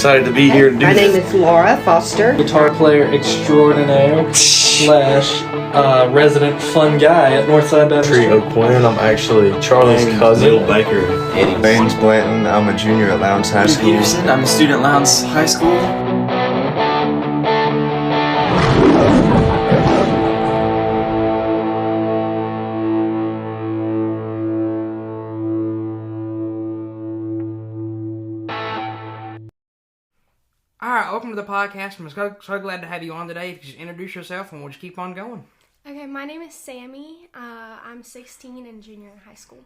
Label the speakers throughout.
Speaker 1: excited to be here to do
Speaker 2: My
Speaker 1: this.
Speaker 2: name is Laura Foster.
Speaker 3: Guitar player extraordinaire slash resident fun guy at Northside Baptist Church.
Speaker 1: Trio Quinn. I'm actually Charlie's cousin.
Speaker 4: Neil Baker.
Speaker 5: Eddie Baines Blanton. I'm a junior at Lowndes High School.
Speaker 4: Peterson. I'm a student at Lowndes High School.
Speaker 6: Alright, welcome to the podcast. I'm so glad to have you on today. If you just introduce yourself and we'll just keep on going.
Speaker 7: Okay, my name is Sammie. I'm 16 and junior in high school.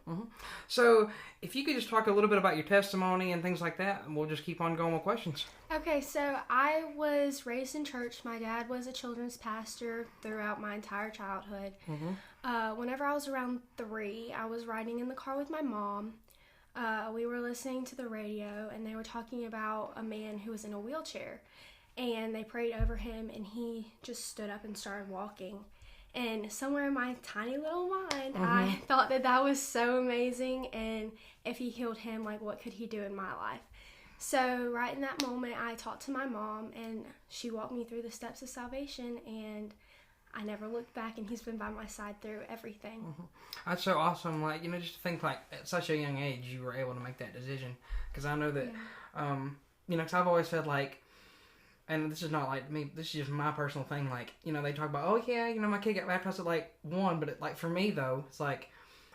Speaker 6: So, if you could just talk a little bit about your testimony and things like that, and we'll just keep on going with questions.
Speaker 7: Okay, so I was raised in church. My dad was a children's pastor throughout my entire childhood. Whenever I was around 3, I was riding in the car with my mom. We were listening to the radio, and they were talking about a man who was in a wheelchair. And they prayed over him, and he just stood up and started walking. And somewhere in my tiny little mind, I thought that was so amazing. And if he healed him, like, what could he do in my life? So right in that moment, I talked to my mom, and she walked me through the steps of salvation. And I never looked back, and he's been by my side through everything.
Speaker 6: That's so awesome. Like, just to think, like, at such a young age, you were able to make that decision. Because I know that, because I've always said, like, and this is not like me, this is just my personal thing, like, they talk about, oh yeah, my kid got baptized at like 1, but like for me though, it's like,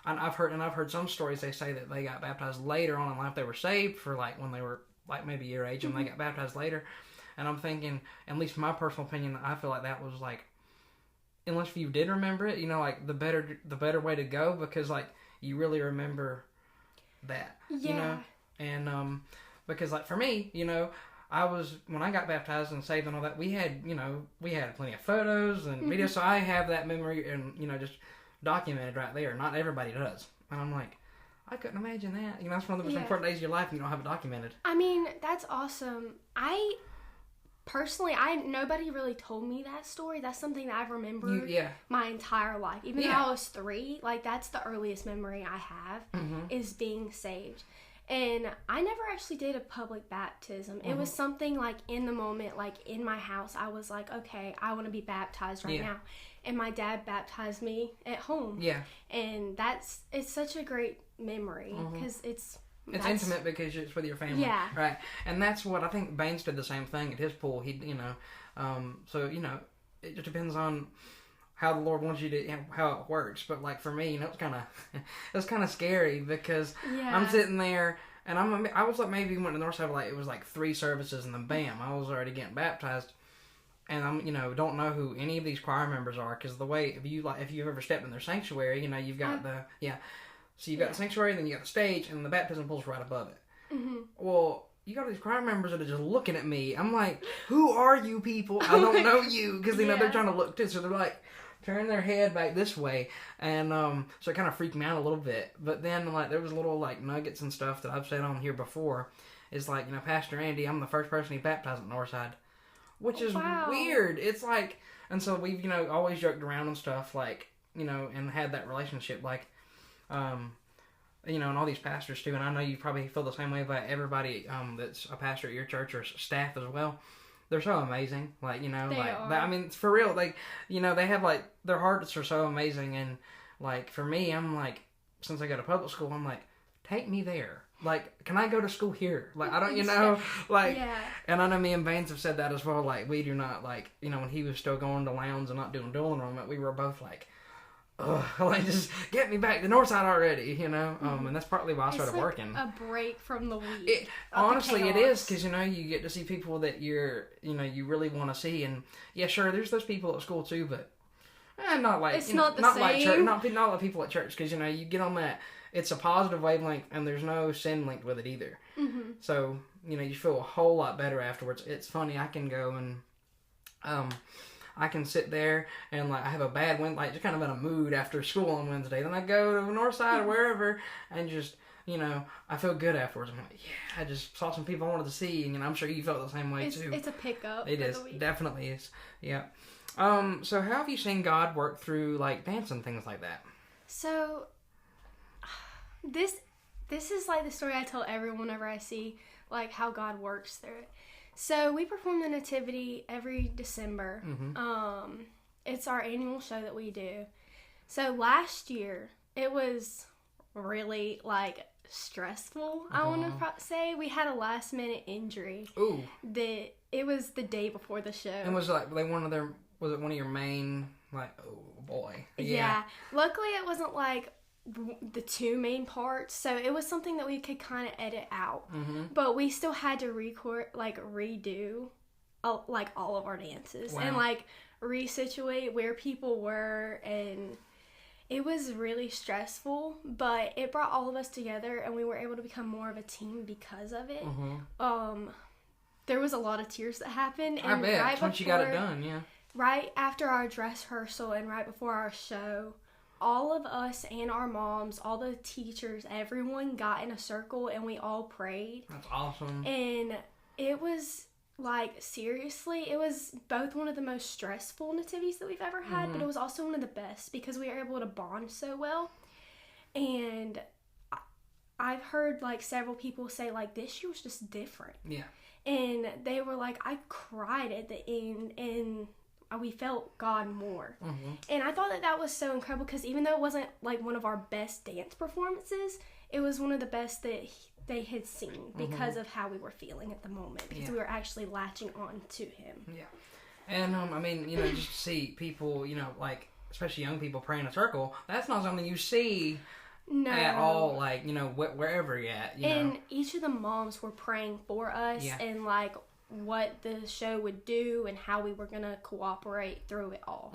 Speaker 6: I've heard some stories, they say that they got baptized later on in life, they were saved for like when they were like maybe your age, and they got baptized later, and I'm thinking, at least my personal opinion, I feel like that was like, unless you did remember it, like the better way to go, because like, you really remember that, and because like for me, when I got baptized and saved and all that, we had plenty of photos and videos, so I have that memory and, just documented right there. Not everybody does. And I'm like, I couldn't imagine that. That's one of the most important days of your life and you don't have it documented.
Speaker 7: I mean, that's awesome. Personally, nobody really told me that story. That's something that I've remembered my entire life. Even though I was 3, like, that's the earliest memory I have, is being saved. And I never actually did a public baptism. It was something like in the moment, like in my house, I was like, okay, I want to be baptized right now. And my dad baptized me at home. Yeah. And it's such a great memory because it's intimate
Speaker 6: because it's with your family.
Speaker 7: Yeah.
Speaker 6: Right. And that's what I think Baines did the same thing at his pool. He, so, it just depends on how the Lord wants you to, how it works. But like for me, it's kind of scary because I'm sitting there and I was like, maybe went to Northside, like it was like 3 services and then bam, I was already getting baptized. And I'm, don't know who any of these choir members are, because the way, if you've ever stepped in their sanctuary, you've got so you've got the sanctuary, then you got the stage, and the baptism pool's right above it. Well, you got these choir members that are just looking at me. I'm like, who are you people? I don't know you, because they're trying to look too, so they're like, turn their head back this way, and so it kind of freaked me out a little bit. But then, like, there was little, like, nuggets and stuff that I've said on here before. It's like, Pastor Andy, I'm the first person he baptized at Northside, which is weird. It's like, and so we've, always joked around and stuff, like, and had that relationship, like, and all these pastors too, and I know you probably feel the same way about everybody that's a pastor at your church or staff as well. They're so amazing, like, I mean, for real, like, they have, like, their hearts are so amazing, and, like, for me, I'm, like, since I go to public school, I'm, like, take me there. Like, can I go to school here? Like, I don't, like, and I know me and Baines have said that as well, like, we do not, like, when he was still going to Lowndes and not doing dual enrollment, we were both like, ugh, like, just get me back to Northside already, and that's partly why I started working.
Speaker 7: A break from the week.
Speaker 6: Honestly, it is, because, you get to see people that you really want to see, and, yeah, sure, there's those people at school, too, but, not like,
Speaker 7: it's not the
Speaker 6: not
Speaker 7: same.
Speaker 6: Like church, not like people at church, because, you get on that, it's a positive wavelength, and there's no sin linked with it either. So, you feel a whole lot better afterwards. It's funny, I can go and, I can sit there and, like, I have a bad wind, like, just kind of in a mood after school on Wednesday. Then I go to Northside or wherever and just, I feel good afterwards. I'm like, yeah, I just saw some people I wanted to see, and, I'm sure you felt the same way, too.
Speaker 7: It's a pickup.
Speaker 6: It is.
Speaker 7: The week.
Speaker 6: Definitely is. Yeah. So how have you seen God work through, like, dance and things like that?
Speaker 7: So, this this is like the story I tell everyone whenever I see like how God works through it. So we perform the Nativity every December. It's our annual show that we do. So last year it was really like stressful. I want to say we had a last minute injury.
Speaker 6: Ooh.
Speaker 7: That it was the day before the show.
Speaker 6: And was it like was it one of your main like, oh boy.
Speaker 7: Yeah. Luckily it wasn't like the two main parts, so it was something that we could kind of edit out. But we still had to redo like all of our dances and like resituate where people were, and it was really stressful, but it brought all of us together and we were able to become more of a team because of it. There was a lot of tears that happened, and
Speaker 6: I bet
Speaker 7: right
Speaker 6: once you got it done,
Speaker 7: right after our dress rehearsal and right before our show, all of us and our moms, all the teachers, everyone got in a circle and we all prayed.
Speaker 6: That's awesome.
Speaker 7: And it was like, seriously, it was both one of the most stressful nativities that we've ever had, but it was also one of the best because we were able to bond so well. And I've heard like several people say like, this year was just different.
Speaker 6: Yeah.
Speaker 7: And they were like, I cried at the end and we felt God more. And I thought that was so incredible because even though it wasn't like one of our best dance performances, it was one of the best that they had seen because of how we were feeling at the moment, because we were actually latching on to him. Yeah.
Speaker 6: And I mean, you know, just to see people, you know, like especially young people pray in a circle, that's not something you see at all, like, you know, wherever you're at, you
Speaker 7: and
Speaker 6: know.
Speaker 7: Each of the moms were praying for us and like what the show would do and how we were going to cooperate through it all.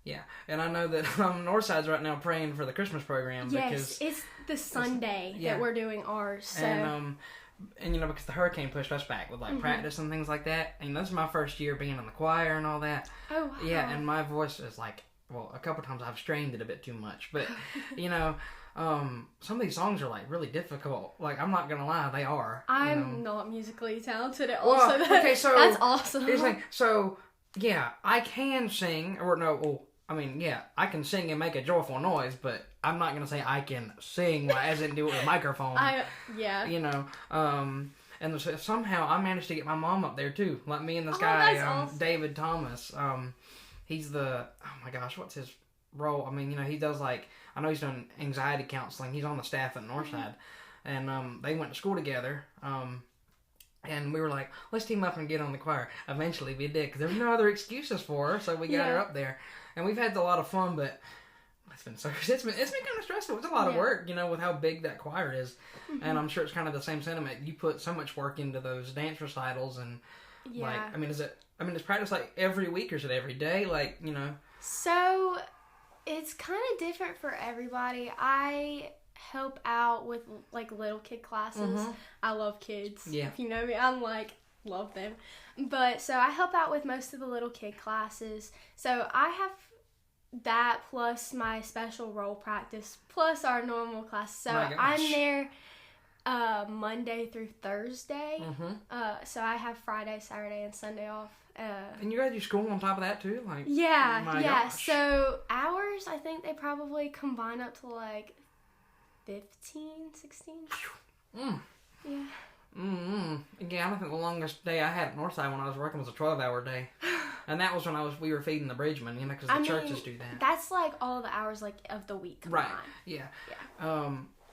Speaker 6: Yeah, and I know that Northside's right now praying for the Christmas program.
Speaker 7: Yes,
Speaker 6: because
Speaker 7: it's the Sunday that we're doing ours. So.
Speaker 6: And you know, because the hurricane pushed us back with like practice and things like that. And this is my first year being in the choir and all that.
Speaker 7: Oh, wow.
Speaker 6: Yeah, and my voice is like, well, a couple times I've strained it a bit too much. But, you know, some of these songs are like really difficult. Like, I'm not gonna lie, they are.
Speaker 7: I'm not musically talented at all.
Speaker 6: Well,
Speaker 7: so
Speaker 6: okay, so
Speaker 7: that's awesome.
Speaker 6: Here's the thing. So yeah, I can sing, or no, well, I mean, yeah, I can sing and make a joyful noise, but I'm not gonna say I can sing, like, as in do it with a microphone. You know, and so somehow I managed to get my mom up there too, like me and this guy,
Speaker 7: awesome.
Speaker 6: David Thomas. He's the, oh my gosh, what's his role? I mean, you know, he does like, I know he's done anxiety counseling. He's on the staff at Northside, and they went to school together. And we were like, let's team up and get on the choir. Eventually we did, because there was no other excuses for her, so we got her up there. And we've had a lot of fun, but it's been kind of stressful. It's a lot of work, you know, with how big that choir is. And I'm sure it's kind of the same sentiment. You put so much work into those dance recitals, and like, I mean, is practice like every week or is it every day? Like, you know.
Speaker 7: So it's kind of different for everybody. I help out with like little kid classes. I love kids. Yeah. If you know me, I'm like, love them. But so I help out with most of the little kid classes. So I have that plus my special role practice plus our normal class. So I'm there Monday through Thursday. So I have Friday, Saturday, and Sunday off.
Speaker 6: And you guys do school on top of that too? Like,
Speaker 7: gosh. So hours, I think they probably combine up to like 15, 16. Yeah.
Speaker 6: Yeah, I think the longest day I had at Northside when I was working was a 12-hour day. And that was when we were feeding the bridgemen, you know, because the churches do that.
Speaker 7: That's like all the hours like of the week combined.
Speaker 6: Right, yeah.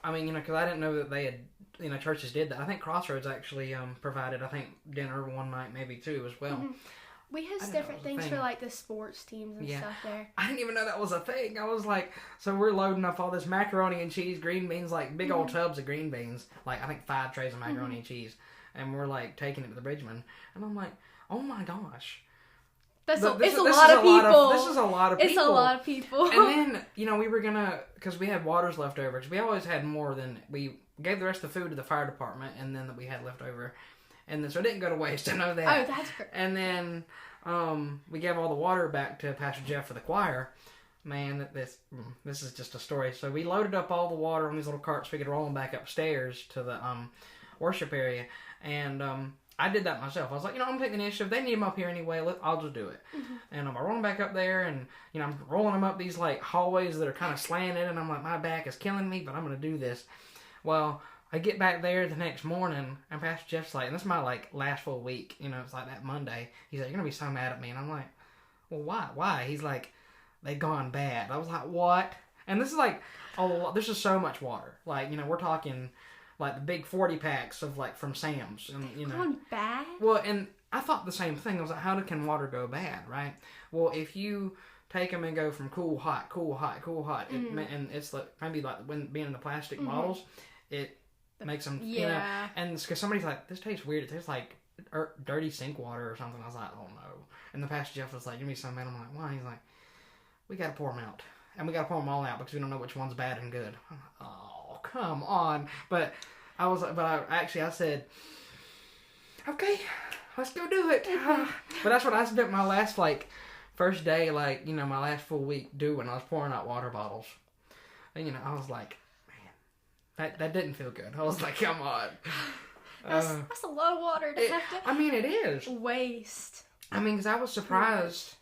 Speaker 6: I mean, you know, because I didn't know that they had, you know, churches did that. I think Crossroads actually provided, I think, dinner one night, maybe two as well.
Speaker 7: We have different things for like the sports teams and stuff there.
Speaker 6: I didn't even know that was a thing. I was like, so we're loading up all this macaroni and cheese, green beans, like big old tubs of green beans, like I think 5 trays of macaroni and cheese, and we're like taking it to the bridgeman, and I'm like, oh my gosh.
Speaker 7: This is a lot of people.
Speaker 6: This is a lot of people.
Speaker 7: It's a lot of people.
Speaker 6: And then, you know, we were gonna, because we had waters left over, because we always had more than, we gave the rest of the food to the fire department, and then we had left over. And then, so it didn't go to waste. I know that.
Speaker 7: Oh, that's great.
Speaker 6: And then we gave all the water back to Pastor Jeff for the choir. Man, this is just a story. So we loaded up all the water on these little carts. We could roll them back upstairs to the worship area. And I did that myself. I was like, you know, I'm going to take the initiative. They need them up here anyway. I'll just do it. And I roll them back up there. And, you know, I'm rolling them up these, like, hallways that are kind of slanted. And I'm like, my back is killing me, but I'm going to do this. Well, I get back there the next morning, and Pastor Jeff's like, and this is my, like, last full week, you know, it's like that Monday. He's like, you're going to be so mad at me. And I'm like, well, why? Why? He's like, they've gone bad. I was like, what? And this is like, this is so much water. Like, you know, we're talking, like, the big 40 packs of, like, from Sam's. And, you know.
Speaker 7: Gone bad?
Speaker 6: Well, and I thought the same thing. I was like, how can water go bad, right? Well, if you take them and go from cool, hot, and it's like, maybe like when being in the plastic bottles, it makes them, you know, and because somebody's like, this tastes weird. It tastes like dirty sink water or something. I was like, oh no. And the Pastor Jeff was like, give me some, man. I'm like, why? He's like, we got to pour them out. And we got to pour them all out because we don't know which one's bad and good. I'm like, oh, come on. But I said, okay, let's go do it. But that's what I spent my last, like, first day, like, you know, my last full week doing. I was pouring out water bottles. And, you know, I was like, man, that didn't feel good. I was like, come on.
Speaker 7: That's a lot of water to have to...
Speaker 6: I mean, it is.
Speaker 7: Waste.
Speaker 6: I mean, because I was surprised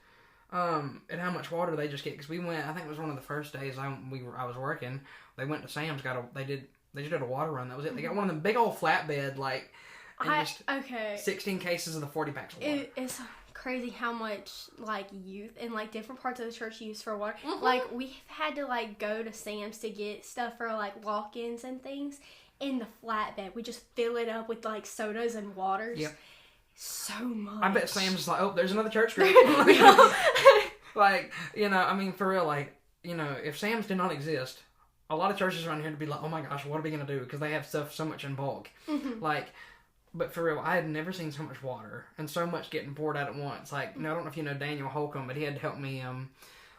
Speaker 6: at how much water they just get. Because we went, I think it was one of the first days I was working. They went to Sam's, they just did a water run. That was it. They got one of them big old flatbed, like, and 16 cases of the 40 packs of water.
Speaker 7: It's crazy how much, like, youth and, like, different parts of the church use for water. Like, we've had to, like, go to Sam's to get stuff for, like, walk-ins and things. In the flatbed, we just fill it up with, like, sodas and waters.
Speaker 6: Yep.
Speaker 7: So much.
Speaker 6: I bet Sam's just like, oh, there's another church group. Like, you know, I mean, for real, like, you know, if Sam's did not exist, a lot of churches around here would be like, oh my gosh, what are we going to do? Because they have stuff so much in bulk. Like, but for real, I had never seen so much water and so much getting poured out at once. Like, you know, I don't know if you know Daniel Holcomb, but he had to help me,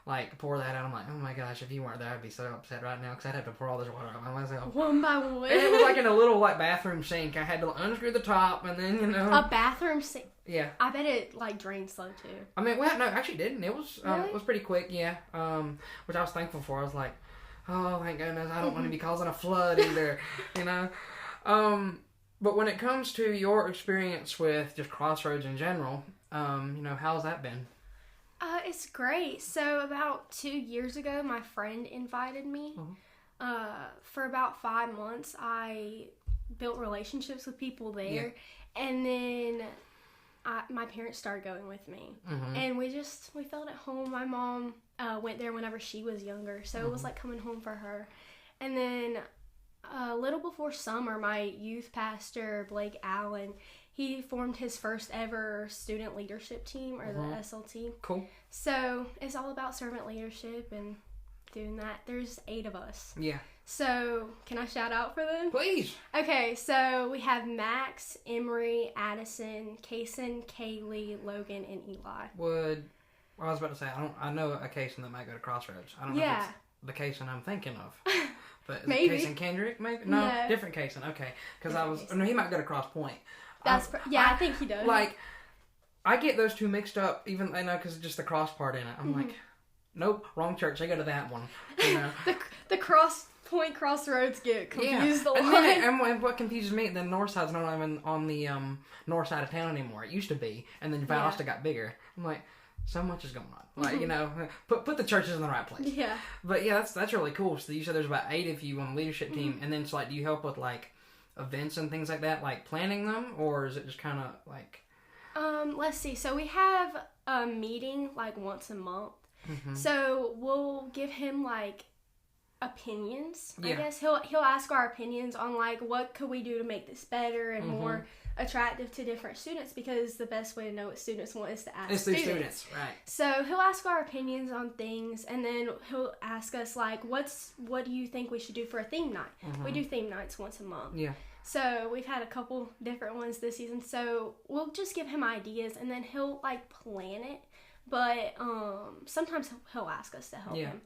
Speaker 6: like, pour that out. I'm like, oh my gosh, if you weren't there, I'd be so upset right now because I'd have to pour all this water out by myself.
Speaker 7: One by one.
Speaker 6: And it was like in a little, like, bathroom sink. I had to unscrew the top and then, you know.
Speaker 7: A bathroom sink?
Speaker 6: Yeah.
Speaker 7: I bet it, like, drained slow, too.
Speaker 6: I mean, well, no, actually it didn't. It was,
Speaker 7: really?
Speaker 6: It was pretty quick, yeah. Which I was thankful for. I was like, oh, thank goodness, I don't want to be causing a flood either, you know. But when it comes to your experience with just Crossroads in general, you know, how's that been?
Speaker 7: It's great. So about 2 years ago, my friend invited me. For about 5 months, I built relationships with people there. Yeah. And then my parents started going with me. And we felt at home. My mom went there whenever she was younger. So it was like coming home for her. And then a little before summer, my youth pastor, Blake Allen, he formed his first ever student leadership team, or the SLT.
Speaker 6: Cool.
Speaker 7: So it's all about servant leadership and doing that. There's 8 of us.
Speaker 6: Yeah.
Speaker 7: So can I shout out for them?
Speaker 6: Please.
Speaker 7: Okay, so we have Max, Emery, Addison, Kaysen, Kaylee, Logan, and Eli.
Speaker 6: I was about to say, I know a Kaysen that might go to Crossroads. I don't know if it's the Kaysen I'm thinking of. But is
Speaker 7: maybe.
Speaker 6: it Kaysen Kendrick, maybe? No, different Kaysen. Okay. Because no, he might go to Cross Point.
Speaker 7: I think he does.
Speaker 6: Like, I get those two mixed up, even, you know, because it's just the cross part in it. I'm like, nope, wrong church. I go to that one. You know?
Speaker 7: the Cross Point Crossroads get confused a lot.
Speaker 6: And what confuses me, the north side's not even on the north side of town anymore. It used to be, and then Valdosta got bigger. I'm like, so much is going on. Like, you know, put the churches in the right place. Yeah. But yeah, that's really cool. So you said there's about 8 of you on the leadership team, and then it's like, do you help with like events and things like that, like planning them, or is it just kind of like?
Speaker 7: Let's see. So we have a meeting like once a month. So we'll give him like opinions. I guess he'll ask our opinions on like what could we do to make this better and more attractive to different students, because the best way to know what students want is to ask students. Right. So he'll ask our opinions on things, and then he'll ask us like, what do you think we should do for a theme night? We do theme nights once a month. Yeah. So we've had a couple different ones this season. So we'll just give him ideas, and then he'll like plan it. But sometimes he'll ask us to help him.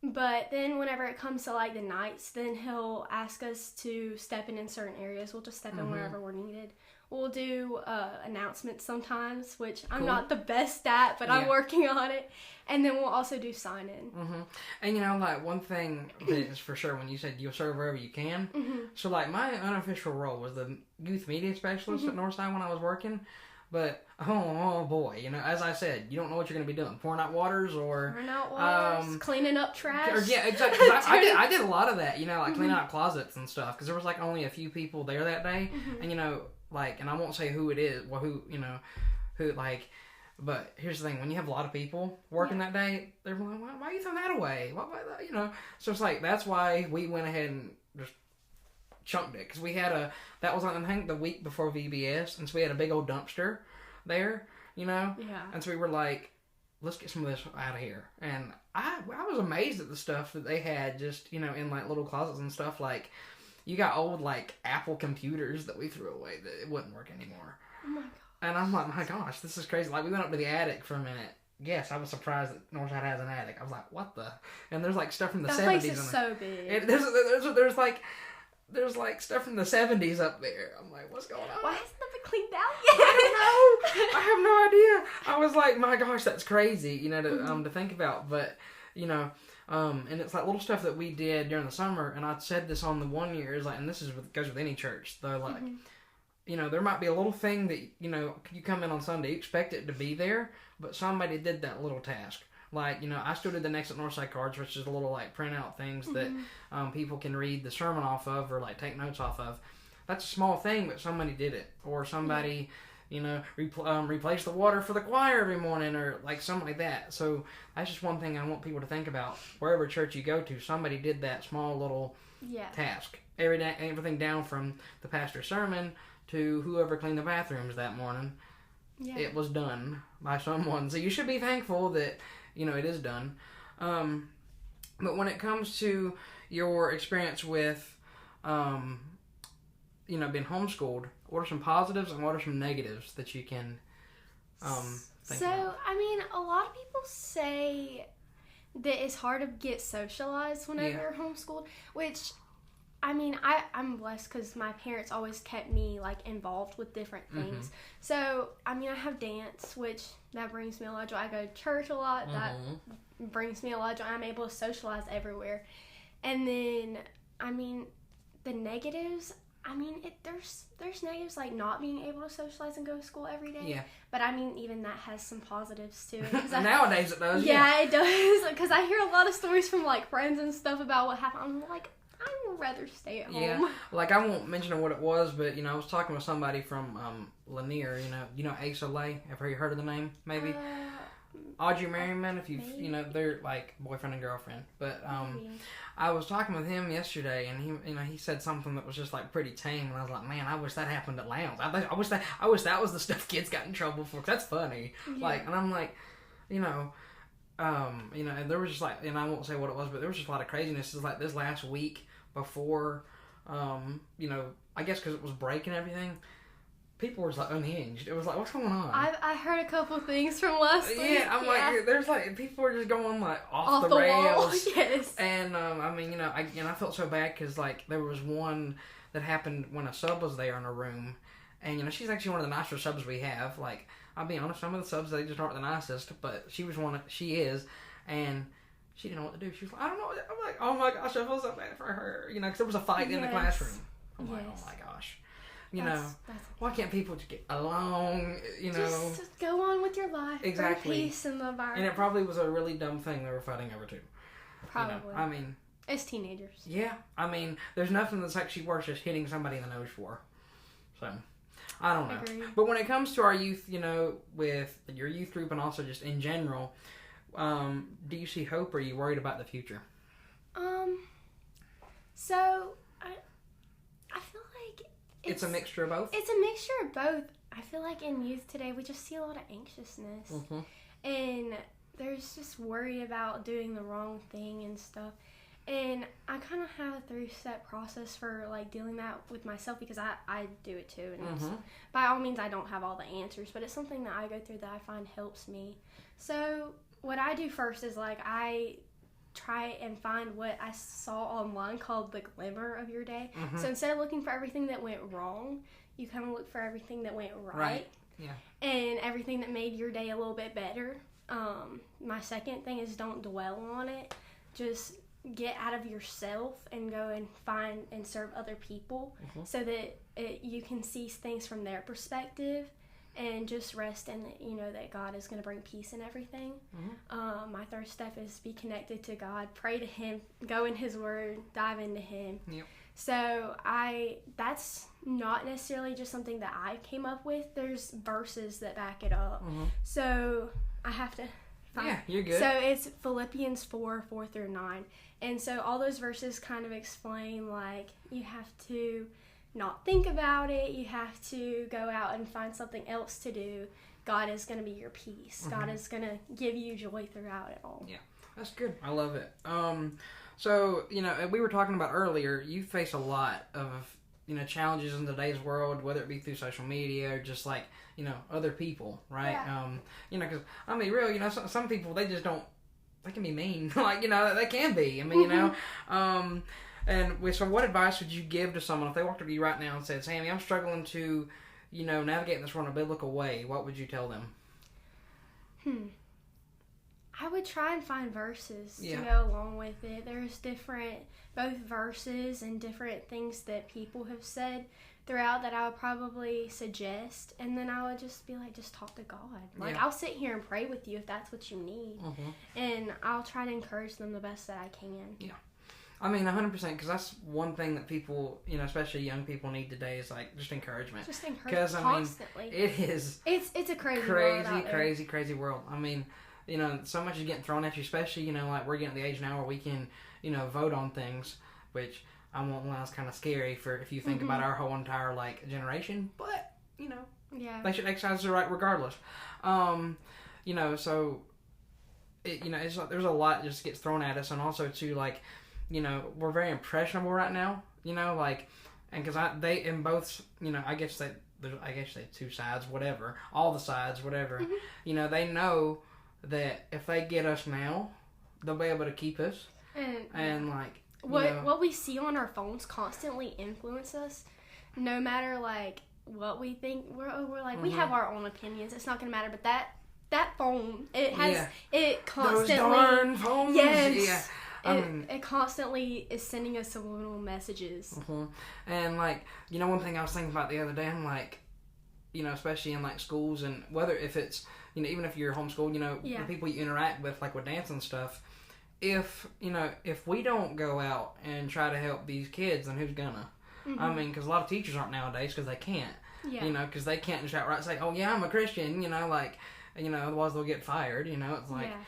Speaker 7: But then whenever it comes to like the nights, then he'll ask us to step in certain areas. We'll just step in wherever we're needed. We'll do announcements sometimes, which I'm not the best at, but I'm working on it. And then we'll also do sign-in.
Speaker 6: And, you know, like, one thing that is for sure, when you said you'll serve wherever you can. So, like, my unofficial role was the youth media specialist at Northside when I was working. But oh boy, you know, as I said, you don't know what you're going to be doing, pouring out waters or
Speaker 7: cleaning up trash.
Speaker 6: Or, yeah, exactly. 'Cause I did a lot of that, you know, like cleaning out closets and stuff, because there was like only a few people there that day, and you know, like, and I won't say who it is, well, who, you know, who, like, but here's the thing, when you have a lot of people working that day, they're like, why are you throwing that away? Why, you know, so it's like, that's why we went ahead and just chunked it, because we had that was, I think, the week before VBS, and so we had a big old dumpster there, you know, and so we were like, let's get some of this out of here, and I was amazed at the stuff that they had just, you know, in like little closets and stuff. Like, you got old like Apple computers that we threw away that it wouldn't work anymore.
Speaker 7: Oh my god.
Speaker 6: And I'm like, my gosh, this is crazy. Like, we went up to the attic for a minute. Yes, I was surprised that Northside has an attic. I was like, what the? And there's like stuff from the 70s. That place
Speaker 7: is so big.
Speaker 6: There's like stuff from the 70s up there. I'm like, what's going on?
Speaker 7: Why hasn't that been cleaned out yet?
Speaker 6: I don't know. I have no idea. I was like, my gosh, that's crazy, you know, to think about. But, you know, and it's like little stuff that we did during the summer. And I said this on the one year, is like, and this goes with any church. They're like, you know, there might be a little thing that, you know, you come in on Sunday, you expect it to be there, but somebody did that little task. Like, you know, I still did the Next at Northside cards, which is the little, like, printout things that people can read the sermon off of or, like, take notes off of. That's a small thing, but somebody did it. Or somebody, you know, replaced the water for the choir every morning or, like, something like that. So that's just one thing I want people to think about. Wherever church you go to, somebody did that small little task. Everything down from the pastor's sermon to whoever cleaned the bathrooms that morning. Yeah. It was done by someone. So you should be thankful that, you know, it is done. But when it comes to your experience with, you know, being homeschooled, what are some positives and what are some negatives that you can think about?
Speaker 7: I mean, a lot of people say that it's hard to get socialized whenever you're homeschooled, which, I mean, I'm blessed because my parents always kept me, like, involved with different things. So, I mean, I have dance, which that brings me a lot of joy. I go to church a lot. That brings me a lot of joy. I'm able to socialize everywhere. And then, I mean, the negatives, I mean, there's negatives like not being able to socialize and go to school every day. Yeah. But, I mean, even that has some positives to it.
Speaker 6: Nowadays it does,
Speaker 7: yeah. It does. Because I hear a lot of stories from, like, friends and stuff about what happened. I'm like, I would rather stay at home.
Speaker 6: Yeah, like, I won't mention what it was, but, you know, I was talking with somebody from Lanier, you know Ace Olay. Have you heard of the name, maybe? Audrey Merriman, if you've, you know, they're, like, boyfriend and girlfriend. But I was talking with him yesterday, and he said something that was just, like, pretty tame, and I was like, man, I wish that happened at Lounge. I wish that was the stuff kids got in trouble for, 'cause that's funny. Yeah. Like, and I'm like, you know, and there was just, like, and I won't say what it was, but there was just a lot of craziness. It's like this last week before, you know, I guess because it was break and everything, people were just, like, unhinged. It was like, what's going on?
Speaker 7: I heard a couple things from last week.
Speaker 6: Yeah, I'm like, there's, like, people were just going, like, off the rails.
Speaker 7: Wall. Yes.
Speaker 6: And, I mean, you know, I felt so bad because, like, there was one that happened when a sub was there in a room. And, you know, she's actually one of the nicer subs we have. Like, I'll be honest, some of the subs, they just aren't the nicest, but she is, and she didn't know what to do. She was like, I don't know. I'm like, oh my gosh, I feel so bad for her. You know, because there was a fight in the classroom. I'm like, oh my gosh. You know, why can't people just get along, you know?
Speaker 7: Just go on with your life.
Speaker 6: Exactly.
Speaker 7: Bring peace in the environment.
Speaker 6: And it probably was a really dumb thing they were fighting over, too.
Speaker 7: Probably.
Speaker 6: You know, I mean.
Speaker 7: As teenagers.
Speaker 6: Yeah. I mean, there's nothing that's actually worse just hitting somebody in the nose for. So, I don't know.
Speaker 7: Agreed.
Speaker 6: But when it comes to our youth, you know, with your youth group and also just in general, do you see hope or are you worried about the future?
Speaker 7: So, I feel like
Speaker 6: it's a mixture of both?
Speaker 7: It's a mixture of both. I feel like in youth today, we just see a lot of anxiousness. And there's just worry about doing the wrong thing and stuff. And I kind of have a 3-step process for, like, dealing that with myself because I do it too. And by all means, I don't have all the answers, but it's something that I go through that I find helps me. So what I do first is, like, I try and find what I saw online called the glimmer of your day. So instead of looking for everything that went wrong, you kind of look for everything that went right. Yeah. And everything that made your day a little bit better. My second thing is don't dwell on it. Just get out of yourself and go and find and serve other people so that you can see things from their perspective and just rest in that, that God is going to bring peace in everything. My third step is be connected to God, pray to Him, go in His Word, dive into Him.
Speaker 6: Yep.
Speaker 7: So that's not necessarily just something that I came up with. There's verses that back it up. So I have to find.
Speaker 6: Yeah, you're good.
Speaker 7: So it's Philippians 4:4-9. And so all those verses kind of explain, like, you have to not think about it. You have to go out and find something else to do. God is going to be your peace. God is going to give you joy throughout it all.
Speaker 6: Yeah, that's good. I love it. So, we were talking about earlier, you face a lot of, challenges in today's world, whether it be through social media or just like, other people, right?
Speaker 7: Yeah.
Speaker 6: Because, I mean, really, some people, they just don't, they can be mean. Like, they can be. I mean, so what advice would you give to someone if they walked up to you right now and said, Sammie, I'm struggling to, navigate this world in a biblical way? What would you tell them?
Speaker 7: I would try and find verses to
Speaker 6: Yeah.
Speaker 7: go along with it. There's both verses and different things that people have said throughout that I would probably suggest. And then I would just be like, just talk to God. Like,
Speaker 6: Yeah.
Speaker 7: I'll sit here and pray with you if that's what you need. And I'll try to encourage them the best that I can.
Speaker 6: Yeah. I mean, 100%, because that's one thing that people, especially young people need today is, like, just encouragement.
Speaker 7: Just encourage
Speaker 6: Because,
Speaker 7: constantly.
Speaker 6: it is
Speaker 7: It's a crazy world out there.
Speaker 6: crazy world. I mean, so much is getting thrown at you, especially, like, we're getting to the age now where we can, vote on things, which I won't lie, is kind of scary for if you think about our whole entire, like, generation. But,
Speaker 7: Yeah.
Speaker 6: they should exercise their right regardless. So, it's like, there's a lot that just gets thrown at us, and also, too, like, we're very impressionable right now, like, and because they in both, I guess they two sides, whatever, all the sides, whatever, they know that if they get us now, they'll be able to keep us, and like,
Speaker 7: what we see on our phones constantly influence us, no matter like what we think. We're like, we have our own opinions. It's not gonna matter, but that phone, it has it constantly.
Speaker 6: Those darn phones.
Speaker 7: Yes.
Speaker 6: Yeah.
Speaker 7: It constantly is sending us subliminal messages.
Speaker 6: And, like, one thing I was thinking about the other day, I'm like, especially in, like, schools, and whether if it's, even if you're homeschooled, the people you interact with, like, with dance and stuff, if we don't go out and try to help these kids, then who's gonna? I mean, because a lot of teachers aren't nowadays because they can't. Because they can't just outright say, oh, yeah, I'm a Christian, otherwise they'll get fired, it's like...
Speaker 7: Yeah.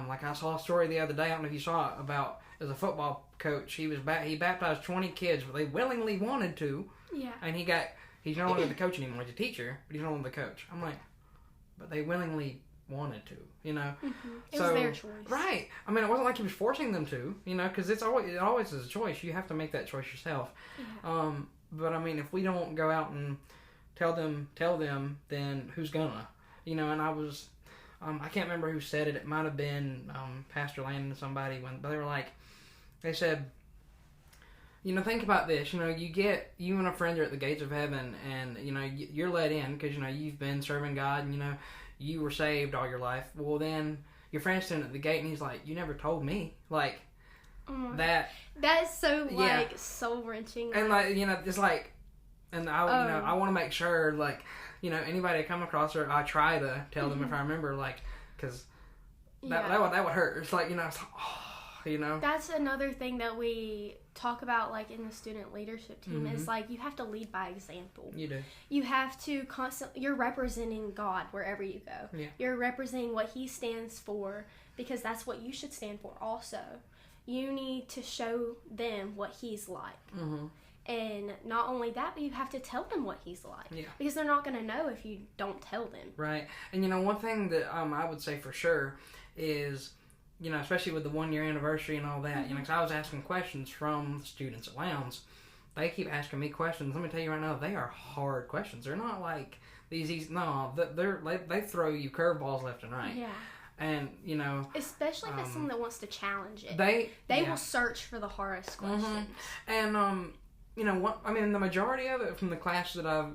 Speaker 6: Like I saw a story the other day, I don't know if you saw it, about as a football coach, he baptized 20 kids, but they willingly wanted to.
Speaker 7: Yeah.
Speaker 6: And he's no longer the coach anymore. He's a teacher, but he's no longer the coach. I'm like, but they willingly wanted to,
Speaker 7: It was their choice.
Speaker 6: Right. I mean, it wasn't like he was forcing them to, because it always is a choice. You have to make that choice yourself.
Speaker 7: Yeah.
Speaker 6: But I mean, if we don't go out and tell them, then who's gonna? And I was... I can't remember who said it. It might have been Pastor Landon or somebody. But they said, think about this. You and a friend are at the gates of heaven, and you're let in because you've been serving God, and you were saved all your life. Well, then your friend's standing at the gate, and he's like, "You never told me." Like that.
Speaker 7: That's so soul wrenching.
Speaker 6: And it's like, and I want to make sure anybody I come across, or I try to tell them if I remember, because that would hurt. It's like, it's like,
Speaker 7: That's another thing that we talk about, like, in the student leadership team, is, like, you have to lead by example.
Speaker 6: You do.
Speaker 7: You have to you're representing God wherever you go.
Speaker 6: Yeah.
Speaker 7: You're representing what He stands for, because that's what you should stand for also. You need to show them what He's like. And not only that, but you have to tell them what He's like.
Speaker 6: Yeah.
Speaker 7: Because they're not going to know if you don't tell them.
Speaker 6: Right. And, one thing that I would say for sure is, especially with the 1-year anniversary and all that, because I was asking questions from the students at Lowndes. They keep asking me questions. Let me tell you right now, they are hard questions. They're not like these easy. No, they throw you curveballs left and right.
Speaker 7: Yeah.
Speaker 6: And,
Speaker 7: especially if it's someone that wants to challenge it.
Speaker 6: They
Speaker 7: will search for the hardest questions.
Speaker 6: And, the majority of it from the class that I've,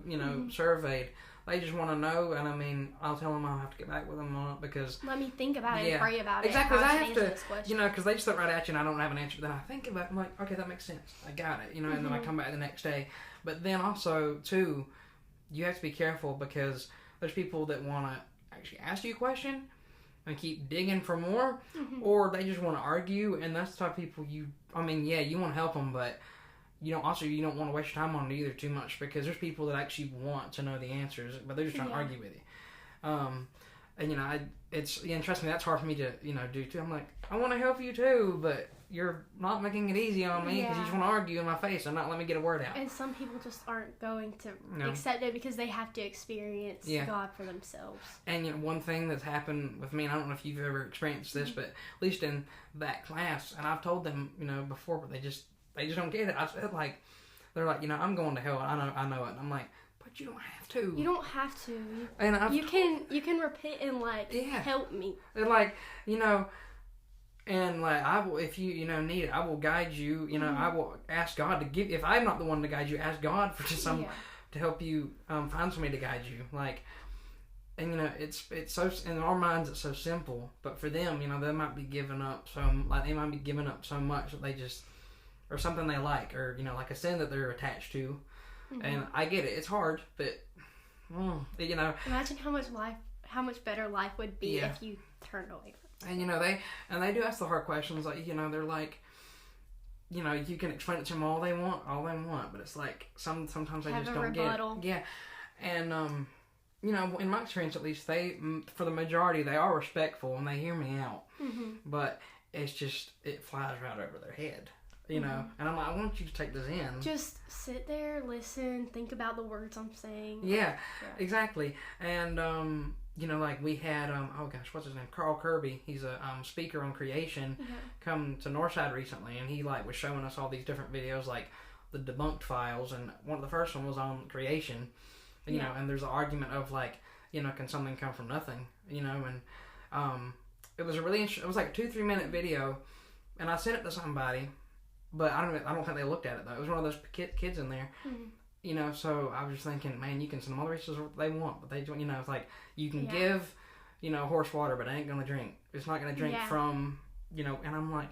Speaker 6: surveyed, they just want to know, and I mean, I'll tell them I'll have to get back with them on it because...
Speaker 7: Let me think about it and pray about
Speaker 6: exactly,
Speaker 7: it.
Speaker 6: Exactly, I have to, because they just look right at you and I don't have an answer. Then I think about it, I'm like, okay, that makes sense. I got it, and then I come back the next day. But then also, too, you have to be careful because there's people that want to actually ask you a question and keep digging for more, or they just want to argue, and that's the type of people you want to help them, but you don't want to waste your time on it either too much, because there's people that actually want to know the answers, but they're just trying to argue with you. And trust me, that's hard for me to, do too. I'm like, I want to help you too, but you're not making it easy on me because you just want to argue in my face and not let me get a word out.
Speaker 7: And some people just aren't going to accept it because they have to experience God for themselves. And
Speaker 6: one thing that's happened with me, and I don't know if you've ever experienced this, but at least in that class, and I've told them, before, but they just don't get it. I said, like, they're like, I'm going to hell. I know it. And I'm like, but you don't have to. You
Speaker 7: don't have to.
Speaker 6: And
Speaker 7: you can repent and help me.
Speaker 6: And and I will, if you need it, I will guide you. I will ask God to give. If I'm not the one to guide you, ask God for to help you find somebody to guide you. And it's so, in our minds it's so simple, but for them, they might be giving up so much that they just, or something they like, or like a sin that they're attached to. And I get it. It's hard, but
Speaker 7: imagine how much better life would be if you turned away from it.
Speaker 6: And they do ask the hard questions. Like, they're like, you can explain it to them all they want, but it's like sometimes they just don't get it. Yeah, and in my experience at least, they, for the majority, they are respectful and they hear me out. But it's just, it flies right over their head. And I'm like, I want you to take this in.
Speaker 7: Just sit there, listen, think about the words I'm saying.
Speaker 6: Yeah. Exactly. And, we had, what's his name? Carl Kirby. He's a speaker on creation, come to Northside recently, and he, was showing us all these different videos, like the debunked files, and one of the first one was on creation. And, and there's an argument of, can something come from nothing? And it was it was like a 2-3 minute video, and I sent it to somebody. But I don't think they looked at it, though. It was one of those kids in there. So I was just thinking, man, you can send them all the resources they want, but they, it's like, you can give, horse water, but it ain't going to drink. It's not going to drink from, and I'm like,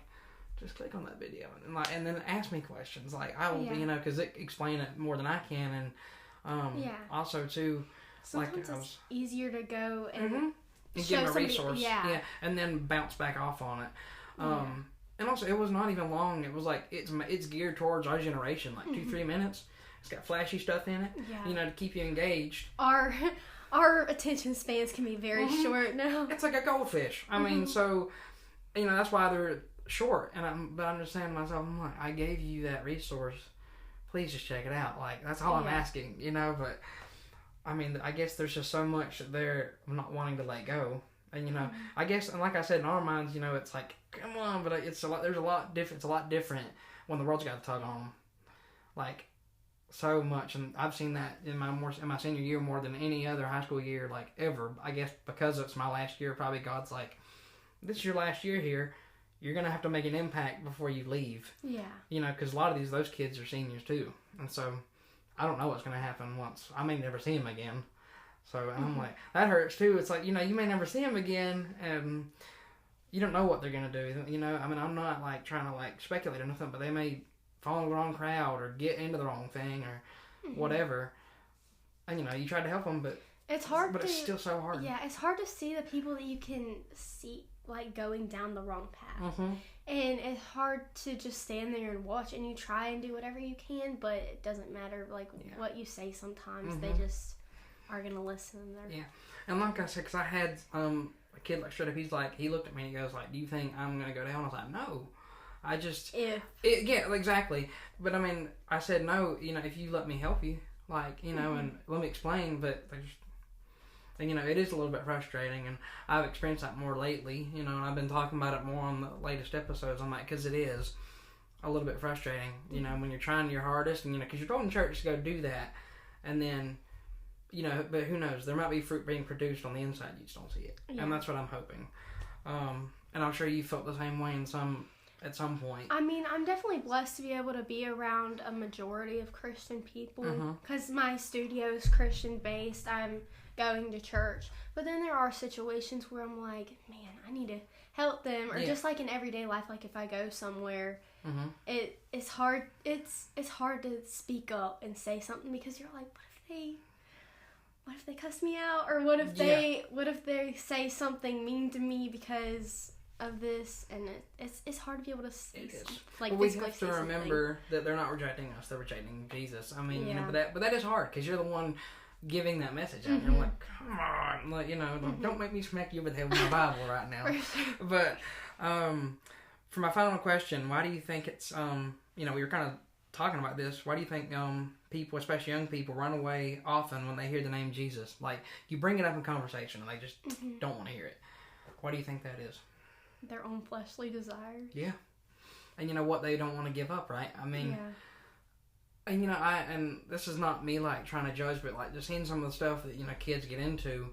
Speaker 6: just click on that video. And then ask me questions. I will, because it explain it more than I can. And also, too,
Speaker 7: sometimes it's easier to go and
Speaker 6: give them a resource. And then bounce back off on it. And also, it was not even long. It was it's geared towards our generation, 2-3 minutes. It's got flashy stuff in it, to keep you engaged.
Speaker 7: Our attention spans can be very short now.
Speaker 6: It's like a goldfish. I mean, so, that's why they're short. But I'm just saying to myself, I'm like, I gave you that resource. Please just check it out. That's all I'm asking, But, I mean, I guess there's just so much that they're not wanting to let go. And, I guess, and like I said, in our minds, it's like, come on, but it's a lot different when the world's got to tug on them. So much. And I've seen that in my senior year more than any other high school year, ever. I guess because it's my last year, probably God's like, this is your last year here. You're going to have to make an impact before you leave. Yeah. Because a lot of those kids are seniors too. And so, I don't know what's going to happen once. I may never see them again. So, I'm like, that hurts too. It's like, you may never see them again, and you don't know what they're going to do. I mean, I'm not, trying to, speculate or nothing, but they may fall in the wrong crowd or get into the wrong thing or whatever. And, you try to help them, but
Speaker 7: it's hard.
Speaker 6: But it's still so hard.
Speaker 7: Yeah, it's hard to see the people that you can see, going down the wrong path. And it's hard to just stand there and watch, and you try and do whatever you can, but it doesn't matter, what you say sometimes. They just are going to listen.
Speaker 6: Yeah. And like I said, because I had a kid straight up, he looked at me and he goes do you think I'm going to go down? I was like, no. I just... yeah, exactly. But I mean, I said no, if you let me help you, and let me explain, but and it is a little bit frustrating, and I've experienced that more lately, and I've been talking about it more on the latest episodes. I'm like, because it is a little bit frustrating, when you're trying your hardest, and because you're going to church to go do that, and then... but who knows? There might be fruit being produced on the inside. You just don't see it. Yeah. And that's what I'm hoping. And I'm sure you felt the same way at some point.
Speaker 7: I mean, I'm definitely blessed to be able to be around a majority of Christian people. Because my studio is Christian-based. I'm going to church. But then there are situations where I'm like, man, I need to help them. Or just in everyday life, if I go somewhere, it's hard. It's hard to speak up and say something because you're like, what if they cuss me out, or what if they say something mean to me because of this, and it's hard to be able to say
Speaker 6: like we have to remember that they're not rejecting us, they're rejecting Jesus. I mean, but that is hard because you're the one giving that message out. You're like, come on, like, don't make me smack you over the head with my Bible right now. But for my final question, why do you think it's we were kind of talking about this, why do you think people, especially young people, run away often when they hear the name Jesus? Like, you bring it up in conversation and they just don't want to hear it. Why do you think that is?
Speaker 7: Their own fleshly desires.
Speaker 6: Yeah. And what they don't want to give up, right? I mean, and and this is not me like trying to judge, but like just seeing some of the stuff that kids get into,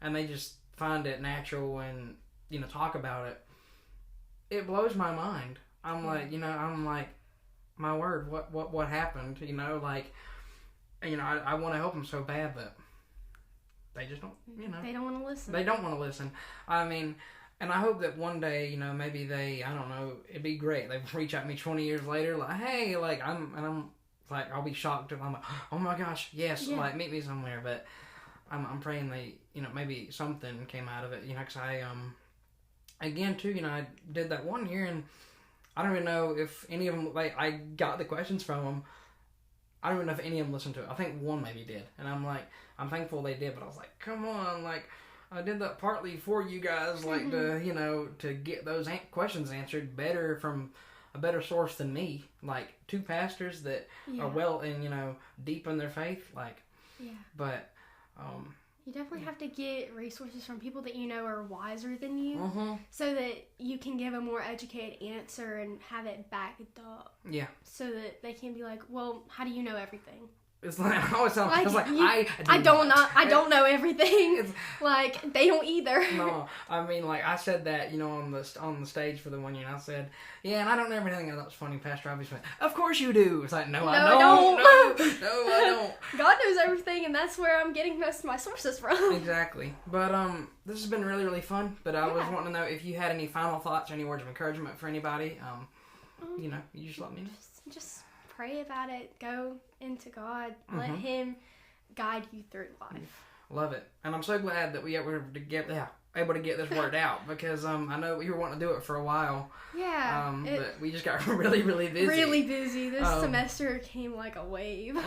Speaker 6: and they just find it natural and talk about it. It blows my mind. I'm like, my word, what happened? I want to help them so bad, but they just don't.
Speaker 7: They don't want to listen.
Speaker 6: They don't want to listen. I mean. And I hope that one day, maybe they, I don't know, it'd be great. They reach out to me 20 years later, like, hey, like, I'm like, I'll be shocked if I'm like, oh my gosh, yes, like, meet me somewhere. But I'm praying they, maybe something came out of it, because I, again, too, I did that one year, and I don't even know if any of them, like, I got the questions from them. I don't even know if any of them listened to it. I think one maybe did. And I'm like, I'm thankful they did, but I was like, come on, like, I did that partly for you guys, like, to get those questions answered better from a better source than me. Like, two pastors that are well and, deep in their faith, like. Yeah. But,
Speaker 7: you definitely have to get resources from people that are wiser than you, so that you can give a more educated answer and have it backed up. Yeah. So that they can be like, well, how do you know everything?
Speaker 6: It's like, I always sound like
Speaker 7: I don't know everything. Like, they don't either.
Speaker 6: No, I mean, like, I said that, on the stage for the one year, and I said, yeah, and I don't know everything. And that was funny. Pastor obviously went, of course you do. It's like, no, I don't. No, I don't.
Speaker 7: God knows everything, and that's where I'm getting most of my sources from.
Speaker 6: Exactly. But this has been really, really fun. But I was wanting to know if you had any final thoughts or any words of encouragement for anybody. You just let me know.
Speaker 7: Just pray about it. Go into God. Let Him guide you through life.
Speaker 6: Love it. And I'm so glad that we were able to get this word out, because I know we were wanting to do it for a while. Yeah. But we just got really, really busy.
Speaker 7: Really busy. This semester came like a wave.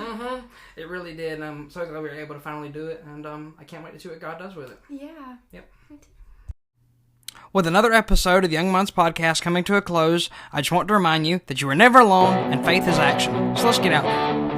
Speaker 6: It really did. And I'm so glad we were able to finally do it. And I can't wait to see what God does with it.
Speaker 7: Yeah.
Speaker 6: Yep. With another episode of the Young Minds Podcast coming to a close, I just want to remind you that you are never alone and faith is action. So let's get out there.